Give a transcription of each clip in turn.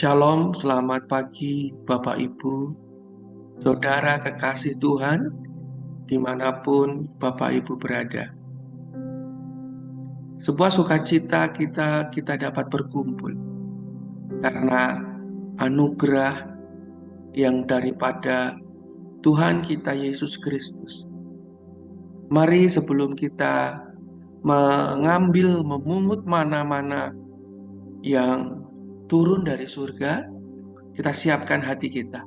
Shalom, selamat pagi Bapak Ibu, Saudara kekasih Tuhan, dimanapun Bapak Ibu berada. Sebuah sukacita kita dapat berkumpul, karena anugerah yang daripada Tuhan kita Yesus Kristus. Mari sebelum kita memungut mana-mana yang turun dari surga, kita siapkan hati kita.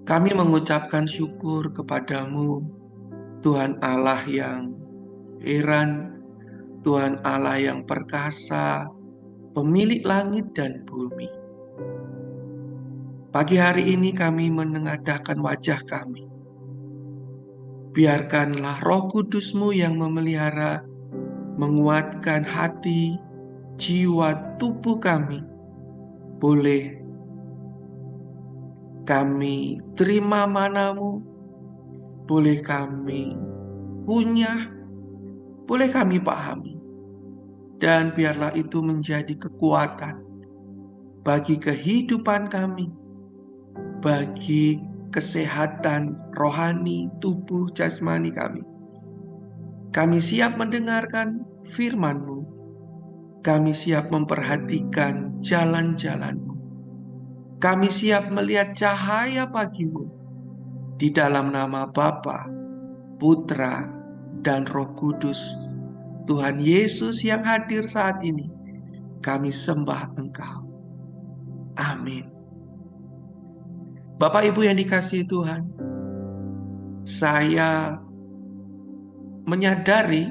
Kami mengucapkan syukur kepadamu, Tuhan Allah yang heran, Tuhan Allah yang perkasa, pemilik langit dan bumi. Pagi hari ini kami menengadahkan wajah kami. Biarkanlah Roh Kudus-Mu yang memelihara, menguatkan hati, jiwa, tubuh kami. Boleh kami terima mana-Mu, boleh kami punya, boleh kami pahami. Dan biarlah itu menjadi kekuatan bagi kehidupan kami, bagi kesehatan rohani, tubuh, jasmani kami. Kami siap mendengarkan firman-Mu. Kami siap memperhatikan jalan-jalan-Mu. Kami siap melihat cahaya pagi-Mu. Di dalam nama Bapa, Putra, dan Roh Kudus, Tuhan Yesus yang hadir saat ini, kami sembah Engkau. Amin. Bapak Ibu yang dikasihi Tuhan, saya menyadari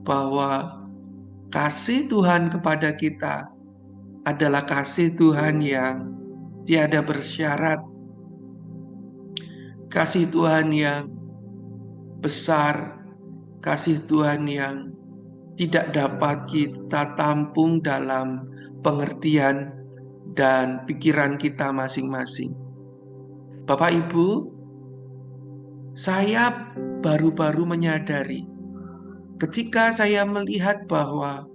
bahwa kasih Tuhan kepada kita adalah kasih Tuhan yang tiada bersyarat, kasih Tuhan yang besar, kasih Tuhan yang tidak dapat kita tampung dalam pengertian dan pikiran kita masing-masing. Bapak Ibu, saya baru-baru menyadari ketika saya melihat bahwa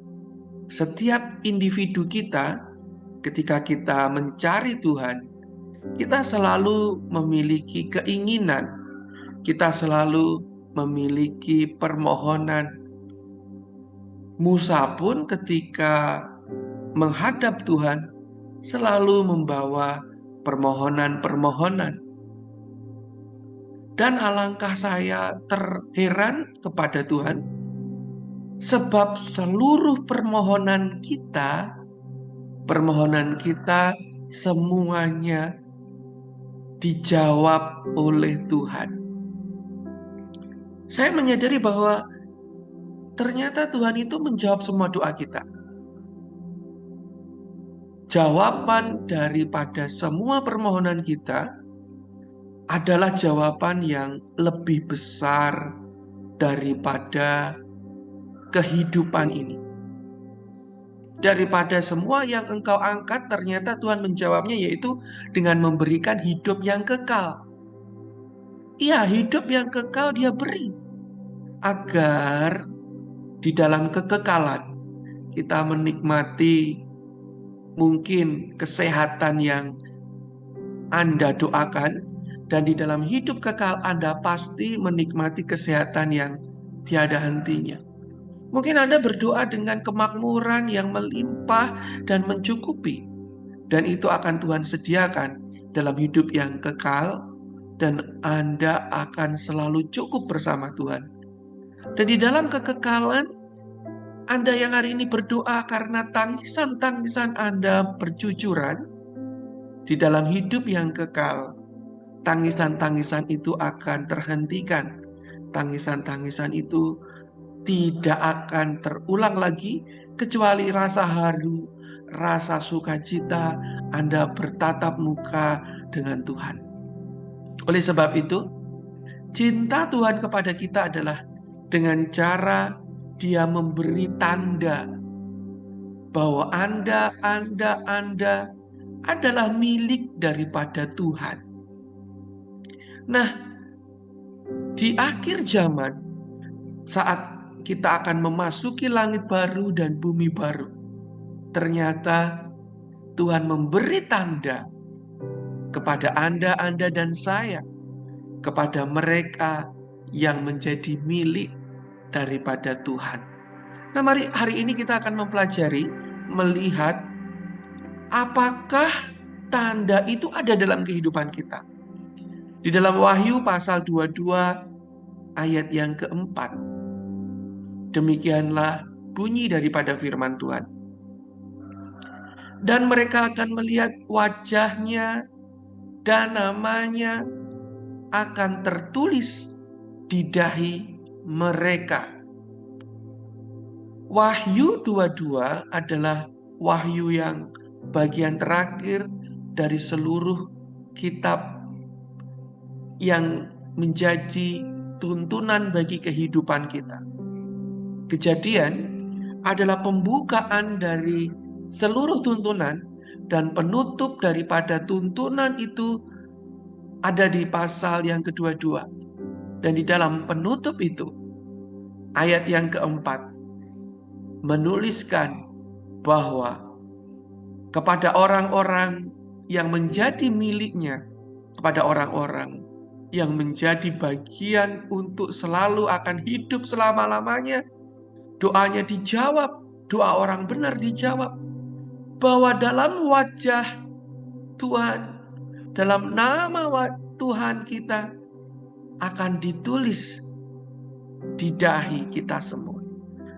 setiap individu kita, ketika kita mencari Tuhan, kita selalu memiliki keinginan, kita selalu memiliki permohonan. Musa pun ketika menghadap Tuhan selalu membawa permohonan-permohonan. Dan alangkah saya terheran kepada Tuhan, sebab seluruh permohonan kita semuanya dijawab oleh Tuhan. Saya menyadari bahwa ternyata Tuhan itu menjawab semua doa kita. Jawaban daripada semua permohonan kita adalah jawaban yang lebih besar daripada kehidupan ini. Daripada semua yang engkau angkat, ternyata Tuhan menjawabnya yaitu dengan memberikan hidup yang kekal. Iya, hidup yang kekal Dia beri, agar di dalam kekekalan kita menikmati mungkin kesehatan yang Anda doakan, dan di dalam hidup kekal Anda pasti menikmati kesehatan yang tiada hentinya. Mungkin Anda berdoa dengan kemakmuran yang melimpah dan mencukupi, dan itu akan Tuhan sediakan dalam hidup yang kekal, dan Anda akan selalu cukup bersama Tuhan. Dan di dalam kekekalan, Anda yang hari ini berdoa karena tangisan-tangisan Anda berjujuran, di dalam hidup yang kekal, tangisan-tangisan itu akan terhentikan. Tangisan-tangisan itu tidak akan terulang lagi, kecuali rasa haru, rasa sukacita Anda bertatap muka dengan Tuhan. Oleh sebab itu, cinta Tuhan kepada kita adalah dengan cara Dia memberi tanda bahwa Anda adalah milik daripada Tuhan. Nah, di akhir zaman, saat kita akan memasuki langit baru dan bumi baru, ternyata Tuhan memberi tanda kepada Anda dan saya, kepada mereka yang menjadi milik daripada Tuhan. Nah, mari hari ini kita akan mempelajari, melihat apakah tanda itu ada dalam kehidupan kita. Di dalam Wahyu pasal 22 ayat yang keempat, demikianlah bunyi daripada firman Tuhan. Dan mereka akan melihat wajahnya dan namanya akan tertulis di dahi mereka. Wahyu 22 adalah wahyu yang bagian terakhir dari seluruh kitab yang menjadi tuntunan bagi kehidupan kita. Kejadian adalah pembukaan dari seluruh tuntunan, dan penutup daripada tuntunan itu ada di pasal yang kedua-dua. Dan di dalam penutup itu, ayat yang keempat menuliskan bahwa kepada orang-orang yang menjadi miliknya, kepada orang-orang yang menjadi bagian untuk selalu akan hidup selama-lamanya, doanya dijawab, doa orang benar dijawab, bahwa dalam wajah Tuhan, dalam nama Tuhan kita akan ditulis di dahi kita semua.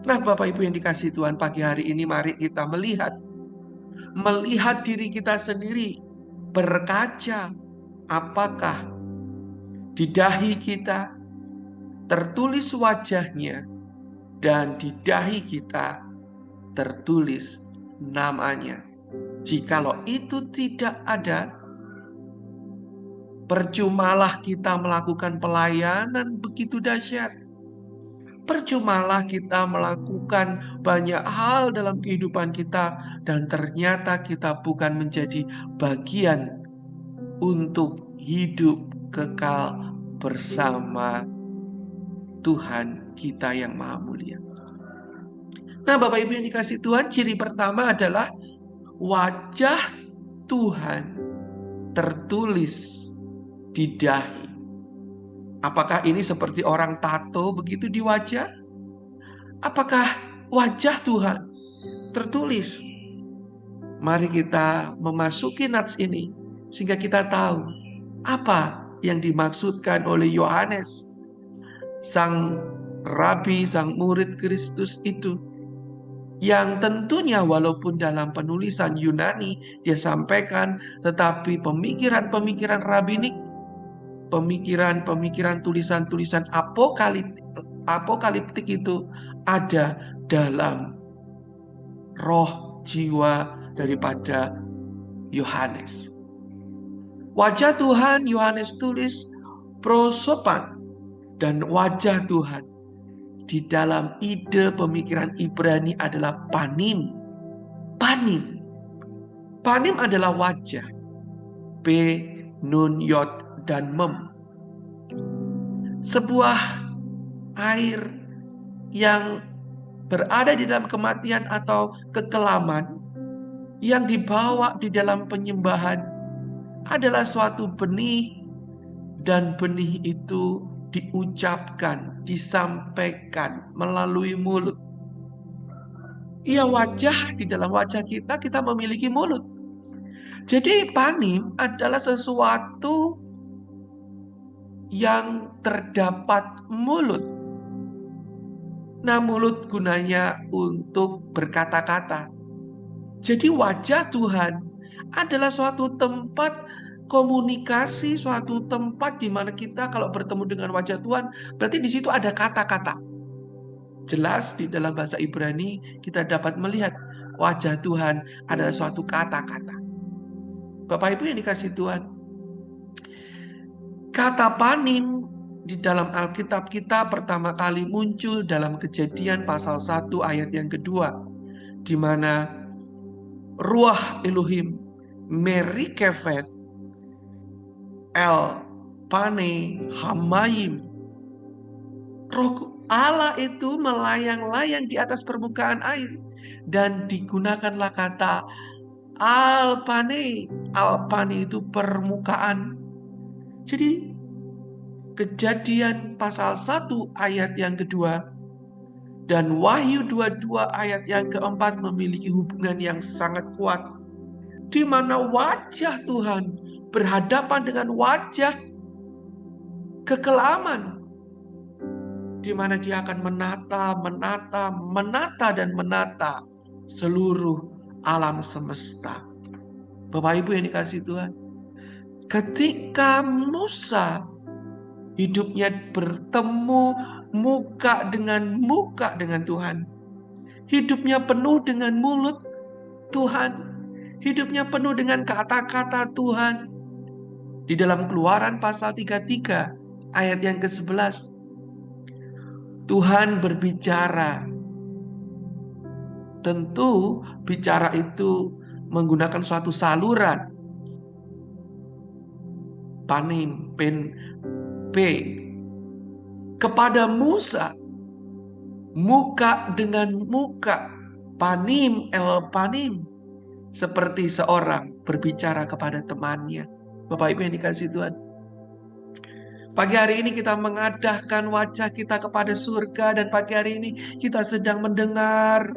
Nah, Bapak Ibu yang dikasihi Tuhan, pagi hari ini mari kita melihat diri kita sendiri, berkaca, apakah di dahi kita tertulis wajahnya dan di dahi kita tertulis namanya. Jikalau itu tidak ada, percumalah kita melakukan pelayanan begitu dahsyat. Percumalah kita melakukan banyak hal dalam kehidupan kita, dan ternyata kita bukan menjadi bagian untuk hidup kekal bersama Tuhan kita yang Maha Mulia. Nah, Bapak Ibu yang dikasihi Tuhan, ciri pertama adalah wajah Tuhan tertulis di dahi. Apakah ini seperti orang tato begitu di wajah? Apakah wajah Tuhan tertulis? Mari kita memasuki nats ini sehingga kita tahu apa yang dimaksudkan oleh Yohanes, sang rabi, sang murid Kristus itu, yang tentunya walaupun dalam penulisan Yunani dia sampaikan, tetapi pemikiran-pemikiran rabinik, pemikiran-pemikiran tulisan-tulisan apokaliptik itu ada dalam roh jiwa daripada Yohanes. Wajah Tuhan Yohanes tulis prosopan, dan wajah Tuhan di dalam ide pemikiran Ibrani adalah panim. Panim. Panim adalah wajah. P, nun, yod, dan mem. Sebuah air yang berada di dalam kematian atau kekelaman, yang dibawa di dalam penyembahan adalah suatu benih, dan benih itu diucapkan, disampaikan melalui mulut. Iya, wajah, di dalam wajah kita memiliki mulut. Jadi panim adalah sesuatu yang terdapat mulut. Nah, mulut gunanya untuk berkata-kata. Jadi wajah Tuhan adalah suatu tempat komunikasi, suatu tempat di mana kita kalau bertemu dengan wajah Tuhan, berarti di situ ada kata-kata. Jelas di dalam bahasa Ibrani kita dapat melihat wajah Tuhan adalah suatu kata-kata. Bapak Ibu yang dikasihi Tuhan, kata panim di dalam Alkitab kita pertama kali muncul dalam Kejadian pasal 1 ayat yang kedua, di mana Ruach Elohim Merikefet El Pane Hamayim, Roh Allah itu melayang-layang di atas permukaan air, dan digunakanlah kata Alpane. Alpane itu permukaan. Jadi Kejadian pasal 1 ayat yang kedua dan Wahyu 22 ayat yang keempat memiliki hubungan yang sangat kuat, di mana wajah Tuhan berhadapan dengan wajah kekelaman, di mana Dia akan menata dan menata seluruh alam semesta. Bapak Ibu yang dikasihi Tuhan, ketika Musa hidupnya bertemu muka dengan Tuhan, hidupnya penuh dengan mulut Tuhan, hidupnya penuh dengan kata-kata Tuhan. Di dalam Keluaran pasal 33 ayat yang ke-11, Tuhan berbicara. Tentu bicara itu menggunakan suatu saluran. Panim, pen, p. Kepada Musa, muka dengan muka. Panim, el panim. Seperti seorang berbicara kepada temannya. Bapak Ibu yang dikasihi Tuhan, pagi hari ini kita mengadahkan wajah kita kepada surga, dan pagi hari ini kita sedang mendengar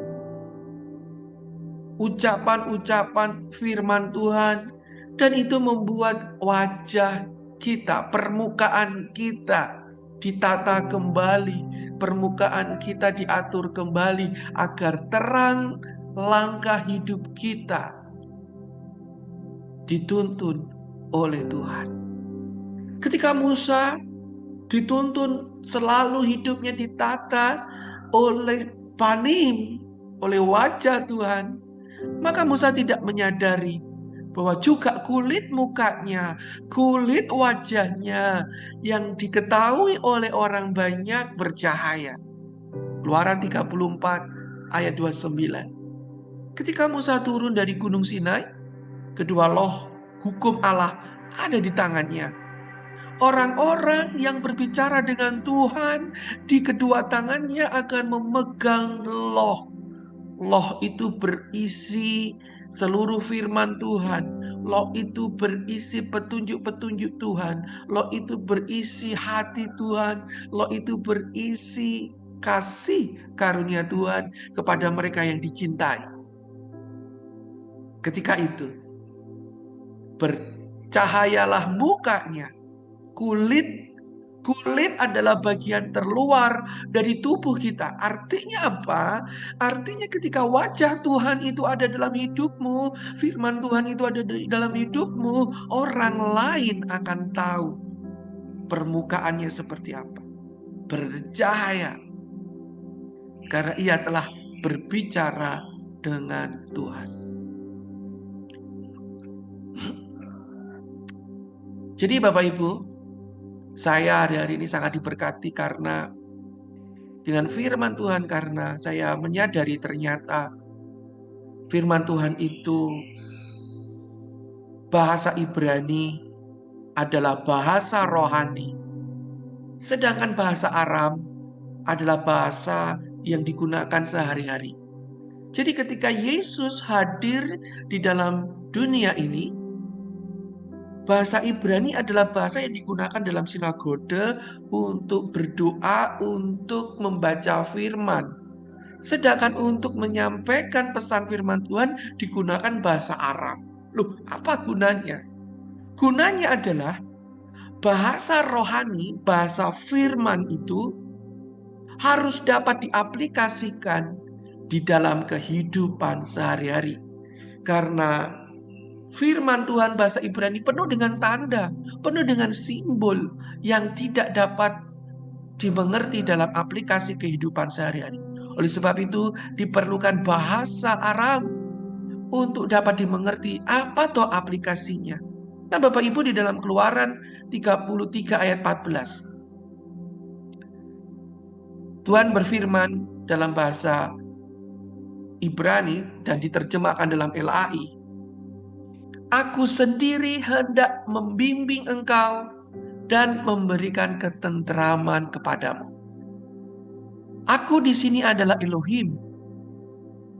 ucapan-ucapan firman Tuhan, dan itu membuat wajah kita, permukaan kita ditata kembali, permukaan kita diatur kembali agar terang langkah hidup kita dituntun oleh Tuhan. Ketika Musa dituntun selalu hidupnya ditata oleh panim, oleh wajah Tuhan, maka Musa tidak menyadari bahwa juga kulit mukanya, kulit wajahnya yang diketahui oleh orang banyak bercahaya. Keluaran 34 ayat 29. Ketika Musa turun dari Gunung Sinai, kedua loh hukum Allah ada di tangannya. Orang-orang yang berbicara dengan Tuhan di kedua tangannya akan memegang loh. Loh itu berisi seluruh firman Tuhan. Loh itu berisi petunjuk-petunjuk Tuhan. Loh itu berisi hati Tuhan. Loh itu berisi kasih karunia Tuhan kepada mereka yang dicintai. Ketika itu bercahayalah mukanya. Kulit adalah bagian terluar dari tubuh kita. Artinya apa? Artinya ketika wajah Tuhan itu ada dalam hidupmu, firman Tuhan itu ada di dalam hidupmu, orang lain akan tahu permukaannya seperti apa. Bercahaya. Karena ia telah berbicara dengan Tuhan. Jadi Bapak Ibu, saya hari-hari ini sangat diberkati karena dengan firman Tuhan, karena saya menyadari ternyata firman Tuhan itu bahasa Ibrani adalah bahasa rohani, sedangkan bahasa Aram adalah bahasa yang digunakan sehari-hari. Jadi ketika Yesus hadir di dalam dunia ini, bahasa Ibrani adalah bahasa yang digunakan dalam sinagoge untuk berdoa, untuk membaca firman. Sedangkan untuk menyampaikan pesan firman Tuhan digunakan bahasa Aram. Loh, apa gunanya? Gunanya adalah bahasa rohani, bahasa firman itu harus dapat diaplikasikan di dalam kehidupan sehari-hari. Karena firman Tuhan bahasa Ibrani penuh dengan tanda, penuh dengan simbol yang tidak dapat dimengerti dalam aplikasi kehidupan sehari-hari. Oleh sebab itu diperlukan bahasa Aram untuk dapat dimengerti apa toh aplikasinya. Nah Bapak Ibu, di dalam Keluaran 33 ayat 14, Tuhan berfirman dalam bahasa Ibrani dan diterjemahkan dalam LAI. Aku sendiri hendak membimbing engkau dan memberikan ketentraman kepadamu. Aku di sini adalah Elohim.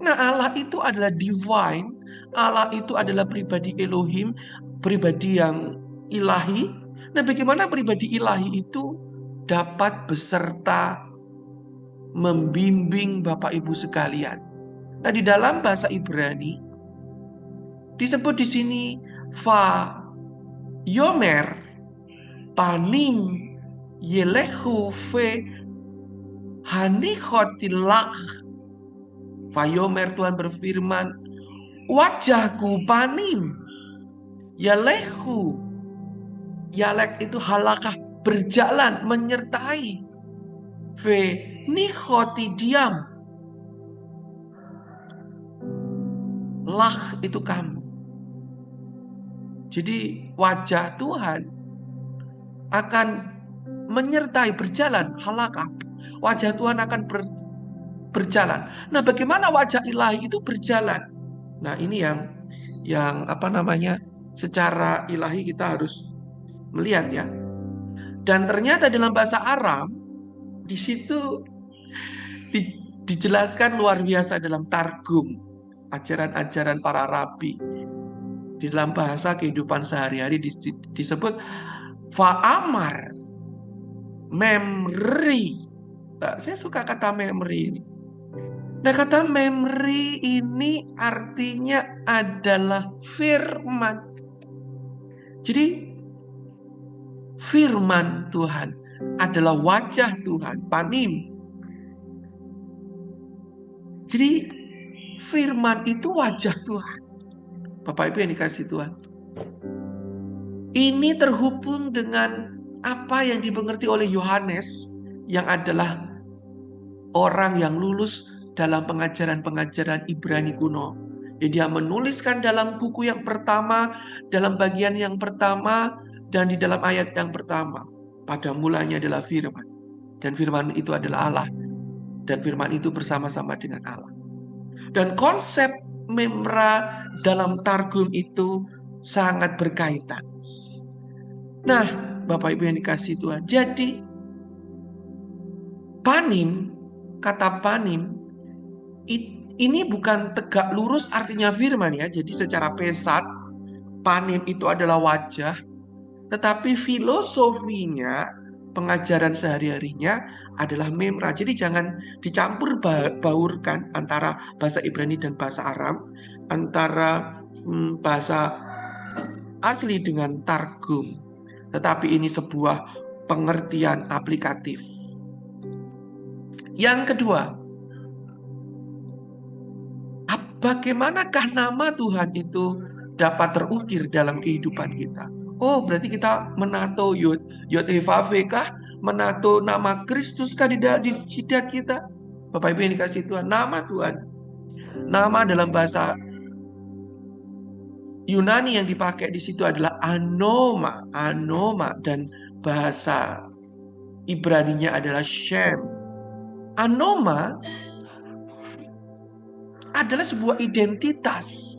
Nah, Allah itu adalah divine, Allah itu adalah pribadi Elohim, pribadi yang ilahi. Nah, bagaimana pribadi ilahi itu dapat beserta membimbing Bapak Ibu sekalian? Nah, di dalam bahasa Ibrani disebut di sini va yomer panim yelehu ve hanichotilak. Va yomer, Tuhan berfirman, wajahku panim yalehu. Yalek itu halakah, berjalan, menyertai. Ve nichoti, diam. Lah itu kamu. Jadi wajah Tuhan akan menyertai, berjalan, halakah. Wajah Tuhan akan berjalan. Nah, bagaimana wajah ilahi itu berjalan? Nah, ini yang secara ilahi kita harus melihat ya. Dan ternyata dalam bahasa Aram di situ dijelaskan luar biasa dalam Targum, ajaran-ajaran para rabi. Di dalam bahasa kehidupan sehari-hari disebut fa'amar memri. Nah, saya suka kata memory ini. Nah, kata memory ini artinya adalah firman. Jadi firman Tuhan adalah wajah Tuhan, panim. Jadi firman itu wajah Tuhan. Bapak Ibu yang dikasih Tuhan. Ini terhubung dengan apa yang dimengerti oleh Yohanes yang adalah orang yang lulus dalam pengajaran-pengajaran Ibrani kuno. Dia menuliskan dalam buku yang pertama, dalam bagian yang pertama, dan di dalam ayat yang pertama. Pada mulanya adalah firman. Dan firman itu adalah Allah. Dan firman itu bersama-sama dengan Allah. Dan konsep memra dalam Targum itu sangat berkaitan. Nah, Bapak Ibu yang dikasih Tuhan. Jadi, panim, kata panim, ini bukan tegak lurus artinya firman ya. Jadi secara pesat, panim itu adalah wajah. Tetapi filosofinya, pengajaran sehari-harinya adalah memra. Jadi jangan dicampur baurkan antara bahasa Ibrani dan bahasa Aram, antara bahasa asli dengan Targum. Tetapi ini sebuah pengertian aplikatif. Yang kedua, bagaimanakah nama Tuhan itu dapat terukir dalam kehidupan kita? Oh, berarti kita menato Yod-Heh-Vav-Heh kah? Menato nama Kristus kah di jidat kita? Bapak Ibu yang dikasih Tuhan, nama Tuhan. Nama dalam bahasa Yunani yang dipakai di situ adalah anoma, dan bahasa Ibraninya adalah Shem. Anoma adalah sebuah identitas.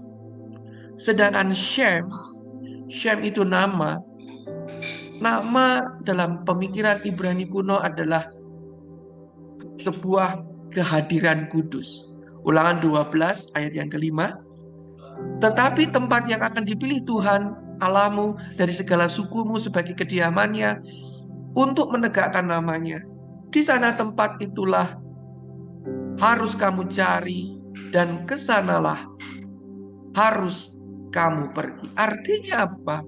Sedangkan Shem itu nama. Nama dalam pemikiran Ibrani kuno adalah sebuah kehadiran kudus. Ulangan 12 ayat yang kelima. Tetapi tempat yang akan dipilih Tuhan Allahmu dari segala sukumu sebagai kediamannya untuk menegakkan namanya. Di sana tempat itulah harus kamu cari dan kesanalah harus kamu pergi. Artinya apa?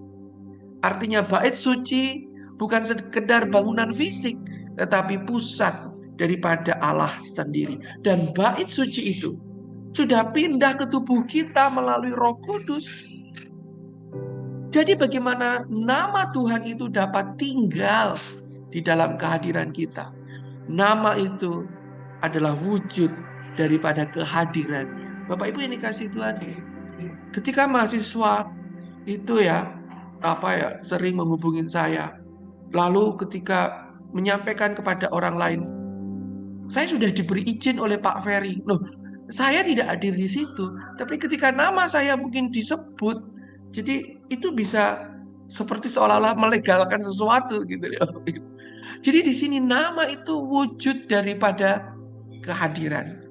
Artinya bait suci bukan sekedar bangunan fisik, tetapi pusat daripada Allah sendiri. Dan bait suci itu sudah pindah ke tubuh kita melalui Roh Kudus. Jadi bagaimana nama Tuhan itu dapat tinggal di dalam kehadiran kita? Nama itu adalah wujud daripada kehadirannya. Bapak Ibu yang dikasih Tuhan, ketika mahasiswa itu sering menghubungin saya, lalu ketika menyampaikan kepada orang lain, saya sudah diberi izin oleh Pak Ferry. Loh, saya tidak hadir di situ, tapi ketika nama saya mungkin disebut, jadi itu bisa seperti seolah-olah melegalkan sesuatu gitu ya. Jadi di sini nama itu wujud daripada kehadiran.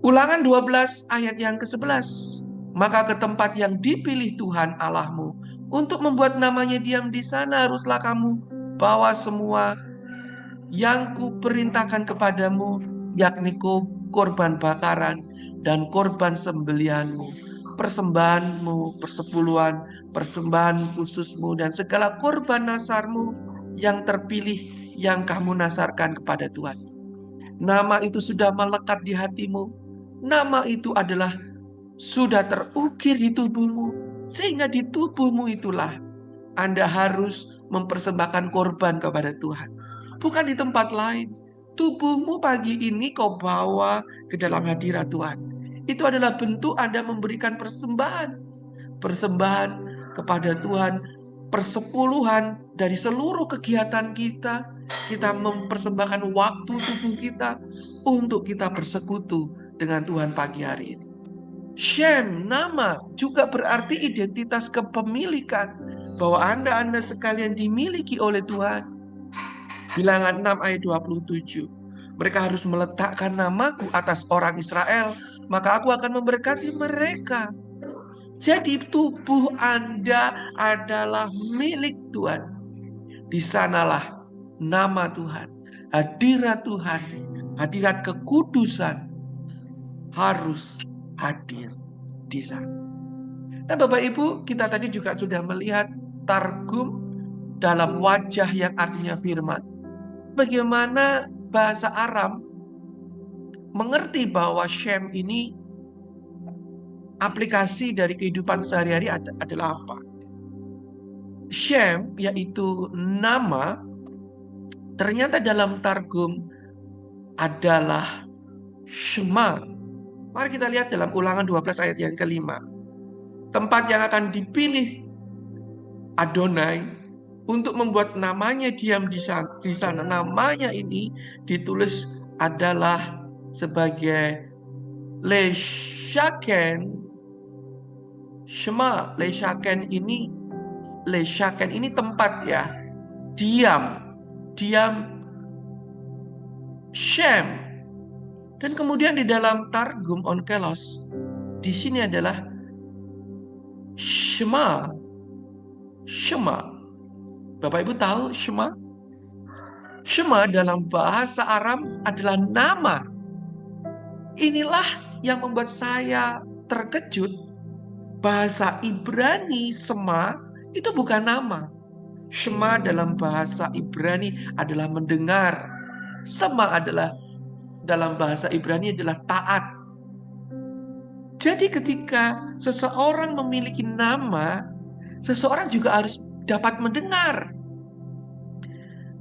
Ulangan 12 ayat yang ke-11. Maka ke tempat yang dipilih Tuhan Allahmu untuk membuat namanya diam di sana, haruslah kamu bawa semua yang kuperintahkan kepadamu, yakni korban bakaran dan korban sembelihanmu, persembahanmu, persepuluhan, persembahan khususmu, dan segala korban nasarmu yang terpilih yang kamu nasarkan kepada Tuhan. Nama itu sudah melekat di hatimu. Nama itu adalah sudah terukir di tubuhmu, sehingga di tubuhmu itulah Anda harus mempersembahkan korban kepada Tuhan, bukan di tempat lain. Tubuhmu pagi ini kau bawa ke dalam hadirat Tuhan. Itu adalah bentuk Anda memberikan persembahan. Persembahan kepada Tuhan, persepuluhan dari seluruh kegiatan kita. Kita mempersembahkan waktu tubuh kita untuk kita bersekutu dengan Tuhan pagi hari ini. Shem, nama, juga berarti identitas kepemilikan, bahwa Anda sekalian dimiliki oleh Tuhan. Bilangan 6 ayat 27. Mereka harus meletakkan namaku atas orang Israel, maka aku akan memberkati mereka. Jadi tubuh Anda adalah milik Tuhan. Di sanalah nama Tuhan, hadirat Tuhan, hadirat kekudusan harus hadir di sana. Nah, Bapak Ibu, kita tadi juga sudah melihat targum dalam wajah yang artinya firman. Bagaimana bahasa Aram mengerti bahwa Shem ini aplikasi dari kehidupan sehari-hari adalah apa? Shem, yaitu nama, ternyata dalam targum adalah Shema. Mari kita lihat dalam Ulangan 12 ayat yang kelima. Tempat yang akan dipilih Adonai untuk membuat namanya diam di sana. Namanya ini ditulis adalah sebagai Leshaken Shema. Leshaken ini tempat ya, diam Shem. Dan kemudian di dalam Targum Onkelos, di sini adalah Shema. Bapak Ibu tahu Shema? Shema dalam bahasa Aram adalah nama. Inilah yang membuat saya terkejut. Bahasa Ibrani Shema itu bukan nama. Shema dalam bahasa Ibrani adalah mendengar. Shema adalah dalam bahasa Ibrani adalah taat. Jadi ketika seseorang memiliki nama, seseorang juga harus dapat mendengar.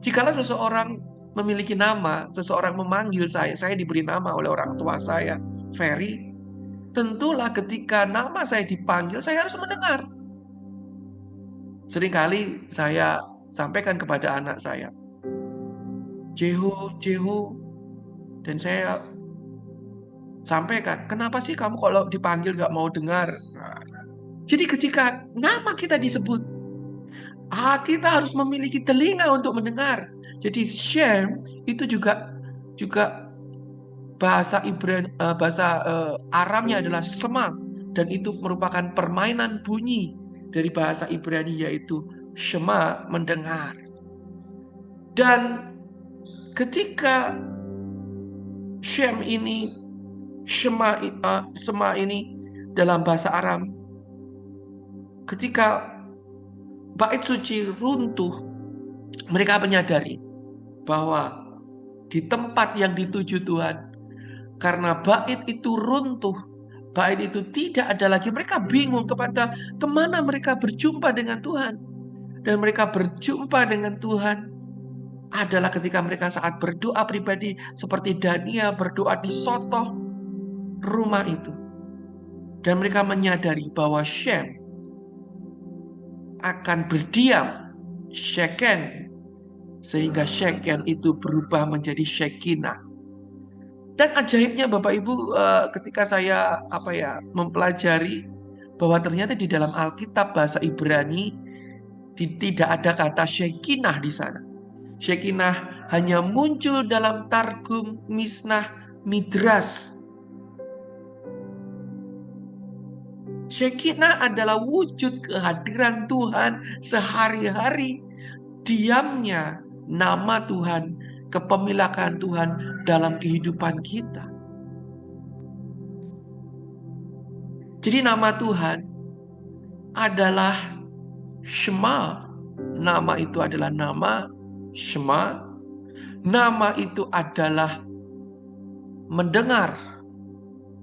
Jikalau seseorang memiliki nama, seseorang memanggil saya diberi nama oleh orang tua saya, Ferry, tentulah ketika nama saya dipanggil, saya harus mendengar. Seringkali saya sampaikan kepada anak saya, Jeho, dan saya sampaikan, kenapa sih kamu kalau dipanggil gak mau dengar? Jadi ketika nama kita disebut, kita harus memiliki telinga untuk mendengar. Jadi Shem itu juga bahasa Aramnya adalah Shema, dan itu merupakan permainan bunyi dari bahasa Ibrani, yaitu Shema, mendengar. Dan ketika Shem ini, Shema ini dalam bahasa Aram, ketika bait suci runtuh, mereka menyadari bahwa di tempat yang dituju Tuhan, karena bait itu runtuh, bait itu tidak ada lagi, mereka bingung kemana mereka berjumpa dengan Tuhan. Dan mereka berjumpa dengan Tuhan adalah ketika mereka saat berdoa pribadi, seperti Daniel berdoa di sotoh rumah itu. Dan mereka menyadari bahwa Shem akan berdiam, Sheken, sehingga Sheken itu berubah menjadi Shekinah. Dan ajaibnya Bapak Ibu, ketika saya mempelajari bahwa ternyata di dalam Alkitab bahasa Ibrani tidak ada kata Shekinah di sana. Shekinah hanya muncul dalam Targum Misnah Midrash. Shekinah adalah wujud kehadiran Tuhan sehari-hari. Diamnya nama Tuhan, kepemilikan Tuhan dalam kehidupan kita. Jadi nama Tuhan adalah Shema. Nama itu adalah nama Shema. Nama itu adalah mendengar.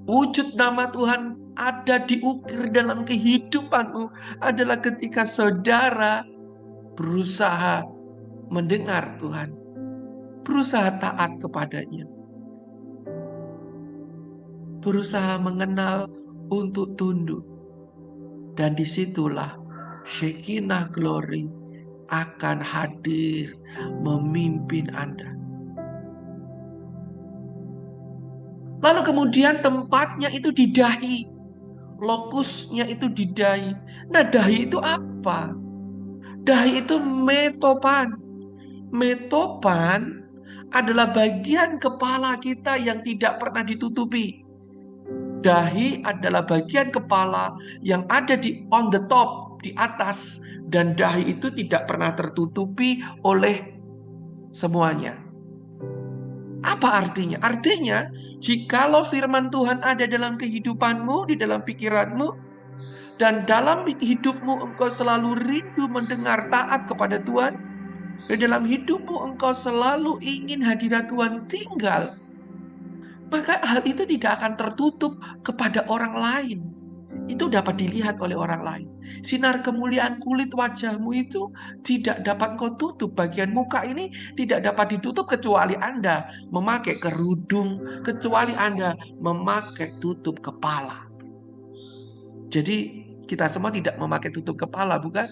Wujud nama Tuhan ada diukir dalam kehidupanmu adalah ketika saudara berusaha mendengar Tuhan, berusaha taat kepadanya, berusaha mengenal untuk tunduk. Dan disitulah Shekinah Glory akan hadir memimpin Anda. Lalu kemudian tempatnya itu di dahi. Lokusnya itu di dahi. Nah, dahi itu apa? Dahi itu metopan. Metopan adalah bagian kepala kita yang tidak pernah ditutupi. Dahi adalah bagian kepala yang ada di on the top, di atas. Dan dahi itu tidak pernah tertutupi oleh semuanya. Apa artinya? Artinya, jikalau firman Tuhan ada dalam kehidupanmu, di dalam pikiranmu, dan dalam hidupmu engkau selalu rindu mendengar taat kepada Tuhan, dan dalam hidupmu engkau selalu ingin hadirat Tuhan tinggal, maka hal itu tidak akan tertutup kepada orang lain. Itu dapat dilihat oleh orang lain. Sinar kemuliaan kulit wajahmu itu tidak dapat kau tutup. Bagian muka ini tidak dapat ditutup kecuali Anda memakai kerudung, kecuali Anda memakai tutup kepala. Jadi kita semua tidak memakai tutup kepala, bukan?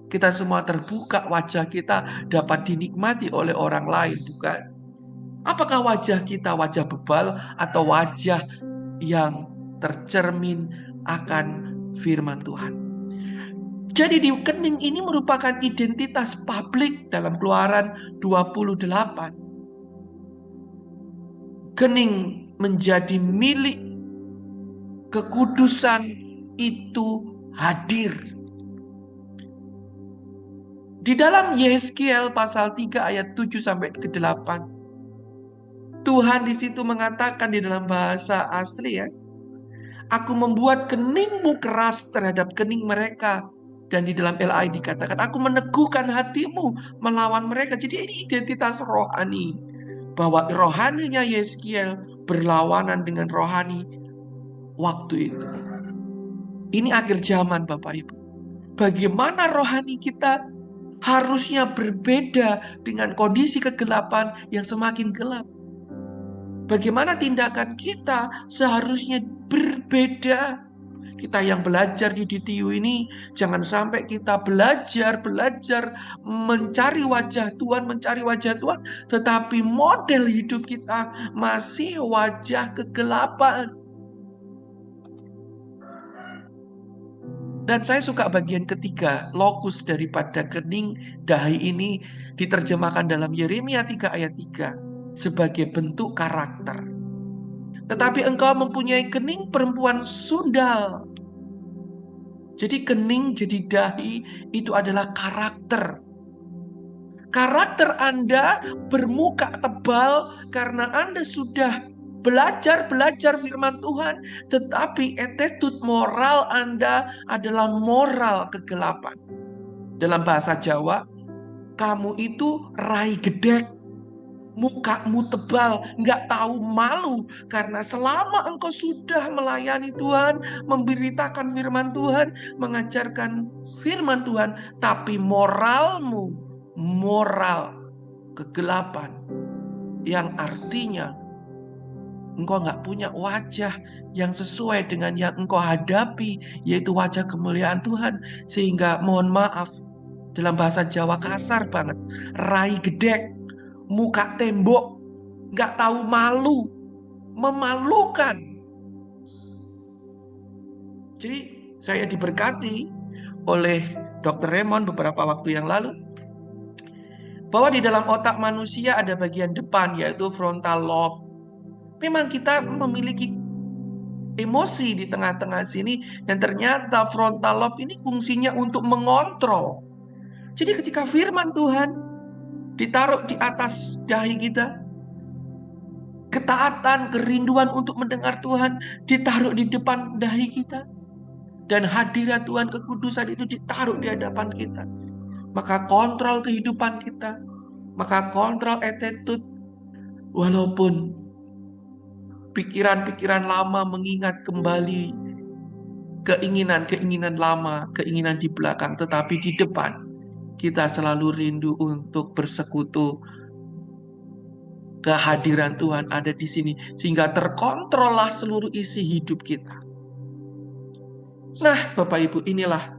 Kita semua terbuka, wajah kita dapat dinikmati oleh orang lain, bukan? Apakah wajah kita wajah bebal atau wajah yang tercermin akan firman Tuhan? Jadi di kening ini merupakan identitas publik dalam Keluaran 28. Kening menjadi milik kekudusan itu hadir. Di dalam Yeskiel pasal 3 ayat 7 sampai ke 8. Tuhan di situ mengatakan di dalam bahasa asli ya, aku membuat keningmu keras terhadap kening mereka. Dan di dalam LI dikatakan, aku meneguhkan hatimu melawan mereka. Jadi ini identitas rohani. Bahwa rohaninya Yeskiel berlawanan dengan rohani waktu itu. Ini akhir zaman Bapak Ibu. Bagaimana rohani kita harusnya berbeda dengan kondisi kegelapan yang semakin gelap. Bagaimana tindakan kita seharusnya berbeda. Kita yang belajar di DTU ini, jangan sampai kita belajar mencari wajah Tuhan, tetapi model hidup kita masih wajah kegelapan. Dan saya suka bagian ketiga, lokus daripada kening dahi ini diterjemahkan dalam Yeremia 3 ayat 3 sebagai bentuk karakter. Tetapi engkau mempunyai kening perempuan sundal. Jadi kening, jadi dahi itu adalah karakter. Karakter Anda bermuka tebal karena Anda sudah belajar firman Tuhan. Tetapi attitude moral Anda adalah moral kegelapan. Dalam bahasa Jawa, kamu itu rai gedek. Mukamu tebal, nggak tahu malu. Karena selama engkau sudah melayani Tuhan, memberitakan firman Tuhan, mengajarkan firman Tuhan, tapi moralmu, moral kegelapan. Yang artinya, engkau nggak punya wajah yang sesuai dengan yang engkau hadapi, yaitu wajah kemuliaan Tuhan. Sehingga mohon maaf, dalam bahasa Jawa kasar banget, rai gedek. Muka tembok, gak tahu malu, memalukan. Jadi saya diberkati oleh Dr. Raymond beberapa waktu yang lalu, bahwa di dalam otak manusia ada bagian depan yaitu frontal lobe. Memang kita memiliki emosi di tengah-tengah sini, dan ternyata frontal lobe ini fungsinya untuk mengontrol. Jadi ketika firman Tuhan ditaruh di atas dahi kita, ketaatan, kerinduan untuk mendengar Tuhan ditaruh di depan dahi kita, dan hadirat Tuhan, kekudusan itu ditaruh di hadapan kita, maka kontrol kehidupan kita, maka kontrol attitude. Walaupun pikiran-pikiran lama mengingat kembali keinginan-keinginan lama, keinginan di belakang, tetapi di depan kita selalu rindu untuk bersekutu. Kehadiran Tuhan ada di sini, sehingga terkontrollah seluruh isi hidup kita. Nah, Bapak Ibu, inilah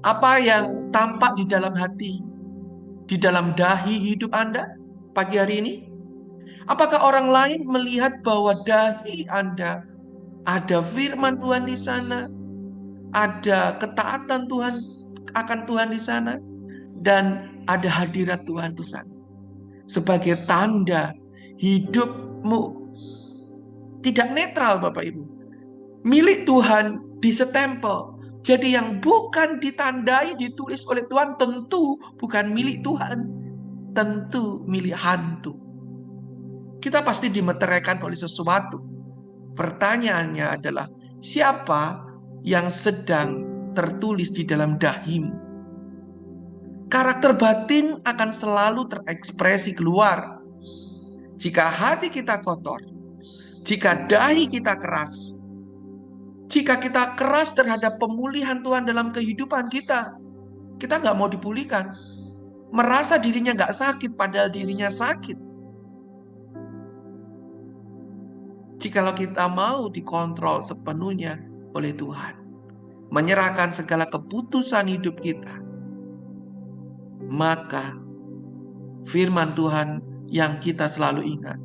apa yang tampak di dalam hati, di dalam dahi hidup Anda pagi hari ini. Apakah orang lain melihat bahwa dahi Anda ada firman Tuhan di sana, ada ketaatan Tuhan akan Tuhan di sana, dan ada hadirat Tuhan di sana, sebagai tanda hidupmu tidak netral, Bapak Ibu. Milik Tuhan disetempel. Jadi yang bukan ditandai, ditulis oleh Tuhan, tentu bukan milik Tuhan, tentu milik hantu. Kita pasti dimeteraikan oleh sesuatu. Pertanyaannya adalah, siapa yang sedang tertulis di dalam dahimu? Karakter batin akan selalu terekspresi keluar. Jika hati kita kotor, jika dahi kita keras, jika kita keras terhadap pemulihan Tuhan dalam kehidupan kita, kita nggak mau dipulihkan. Merasa dirinya nggak sakit, padahal dirinya sakit. Jikalau kita mau dikontrol sepenuhnya oleh Tuhan, menyerahkan segala keputusan hidup kita, maka firman Tuhan yang kita selalu ingat,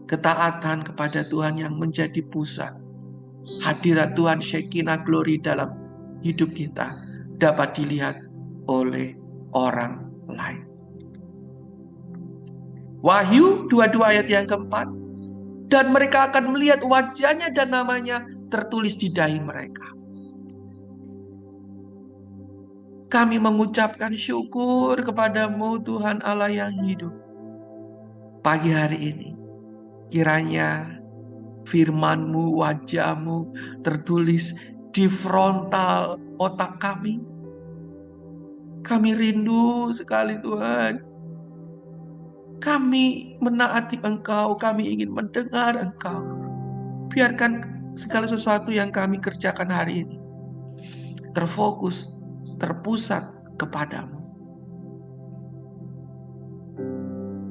ketaatan kepada Tuhan yang menjadi pusat, hadirat Tuhan Shekinah Glory dalam hidup kita dapat dilihat oleh orang lain. Wahyu 22 ayat yang keempat, dan mereka akan melihat wajahnya dan namanya tertulis di dahi mereka. Kami mengucapkan syukur kepadamu Tuhan Allah yang hidup. Pagi hari ini, kiranya firman-Mu, wajah-Mu tertulis di frontal otak kami. Kami rindu sekali Tuhan. Kami menaati Engkau, kami ingin mendengar Engkau. Biarkan segala sesuatu yang kami kerjakan hari ini terfokus, terpusat kepadamu.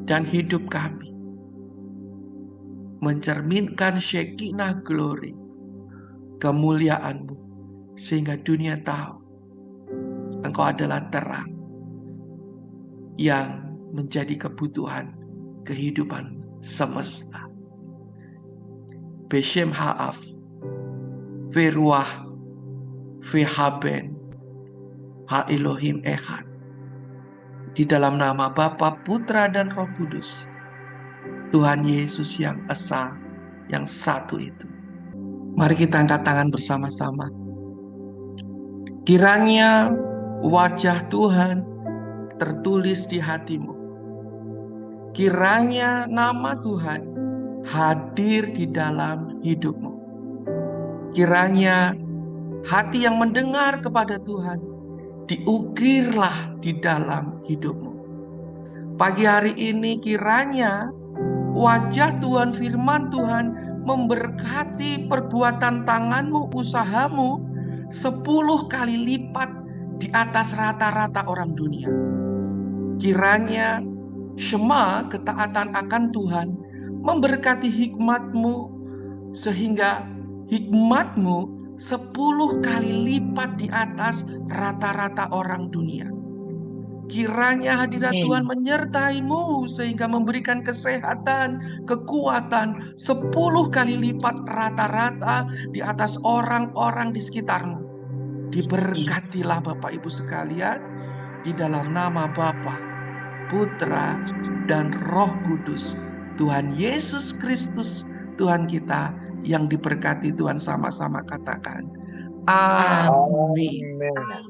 Dan hidup kami mencerminkan Shekinah Glory, kemuliaan-Mu, sehingga dunia tahu Engkau adalah terang yang menjadi kebutuhan kehidupan semesta. Beshem Ha'af, Veruah, Vehaben, Ha-Elohim Echad. Di dalam nama Bapa, Putra, dan Roh Kudus, Tuhan Yesus yang esa, yang satu itu. Mari kita angkat tangan bersama-sama. Kiranya wajah Tuhan tertulis di hatimu. Kiranya nama Tuhan hadir di dalam hidupmu. Kiranya hati yang mendengar kepada Tuhan diukirlah di dalam hidupmu. Pagi hari ini kiranya wajah Tuhan, firman Tuhan memberkati perbuatan tanganmu, usahamu 10 kali lipat di atas rata-rata orang dunia. Kiranya Shema, ketaatan akan Tuhan, memberkati hikmatmu sehingga hikmatmu 10 kali lipat di atas rata-rata orang dunia. Kiranya hadirat Tuhan menyertaimu sehingga memberikan kesehatan, kekuatan 10 kali lipat rata-rata di atas orang-orang di sekitarmu. Diberkatilah Bapak Ibu sekalian di dalam nama Bapa, Putra, dan Roh Kudus, Tuhan Yesus Kristus Tuhan kita yang diberkati. Tuhan sama-sama katakan Amin. amin. Amin.